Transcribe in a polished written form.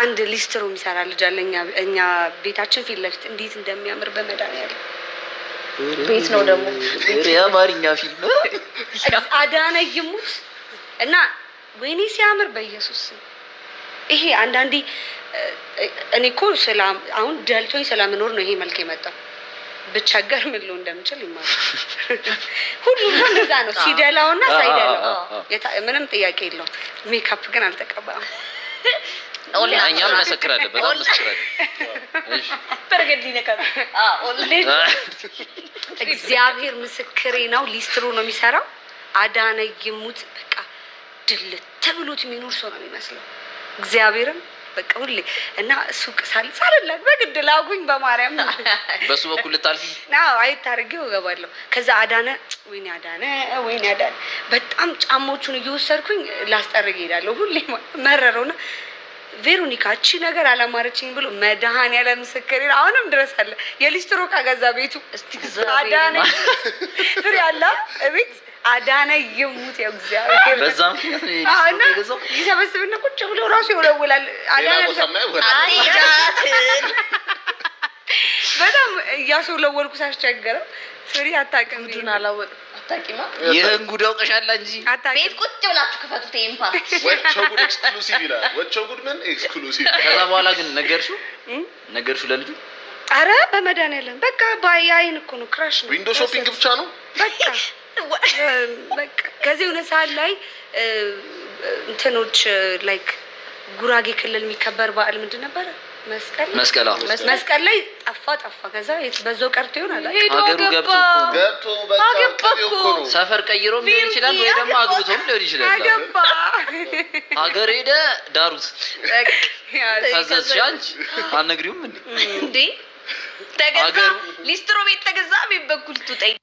አንድ ሊስትሮ የሚሰራ ልጅ አለ እኛ ቤታችን ፊት ለፊት እንዴት እንደሚያምር በመድኃኒዓለም ቤት ነው ደግሞ የአማርኛ ፊልም አዳነ ይሙት እና ወይኔ ሲያምር በኢየሱስ ይሄ አንዳንዴ እኔ እኮ ሰላም አሁን ደልቶኝ ስለምኖር ነው ይሄ መልክ የመጣው ብቻገር ምን ለው እንደምችል ይማር ሁሉም እንደዛ ነው ሲደላውና ሳይደላው ምንም ጥያቄ የለውም ሜካፕ ግን አልተቀባም እኛም መሰክራለን በጣም መሰክራለን እሺ በርገዲ ነካት እግዚአብሔር ምስክሬ ነው ሊስትሮ ነው የሚሰራው አዳነ ይሙት በቃ ድልት ተብሎት የሚኖር ሰው ነው የሚመስለው እግዚአብሔርን በቃ ሁሌ እና ሱቅ ሳልሳለላት በግድ ላጉኝ በማርያም በሱ በኩል ልታልፊ ናው አይታርገው እገባለሁ ከዛ አዳነ ወይኔ አዳነ በጣም ጫሞቹን እየወሰድኩኝ ላስጠርግ ሄዳለሁ ሁሌ መረረውና ቬሮኒካ እቺ ነገር አላማረችኝ ብሎ መድኃኒዓለም ምስክሬ አሁንም ድረስ አለ የሊስትሮ ካገዛ ቤቱ እስቲ አዳነ ፍሬ አላ እቤት አዳነ ይሙት የእግዚአብሔር በዛም ይገዛው ይሰበስብና ቁጭ ብሎ ራሱ ይወለውላል አዳነ በጣም ያስወለወልኩ ሳስቸገረው ፍሬ አታውቅም ዱና አላወቅ አታውቂማ ይሄን ጉድ አውቀሻል እንጂ ቤት ቁጭ ብላችሁ ከፈቱት ይምፓ ወቸው ጉድ ኤክስክሉሲቭ ይላል ወቸው ጉድ ምን ኤክስክሉሲቭ ከዛ በኋላ ግን ነገርሽው ለልጁ አረ በመድኃኒዓለም በቃ ባያይን እኮ ነው ክራሽ ነው ዊንዶ ሾፒንግ ብቻ ነው በቃ ከዚህ የሆነ ሰዓት ላይ እንትኖች ላይክ ጉራጌ ክልል የሚከበር በዓል ምንድን ነበረ መስቀል ላይ ጠፋ ከዛ በዛው ቀርቶ ይሆናል ሀገሩ ገብቶ በቃ ነው ሰፈር ቀይሮ ሊሆን ይችላል ወይ ደግሞ አግብቶም ሊሆን ይችላል አገባ ሀገር ሄደ ዳሩት ከዛሽ አንቺ አልነግሪውም እንዴ ተገዛ ሊስትሮ ቤት ተገዛ ቤት በኩል ትጠይ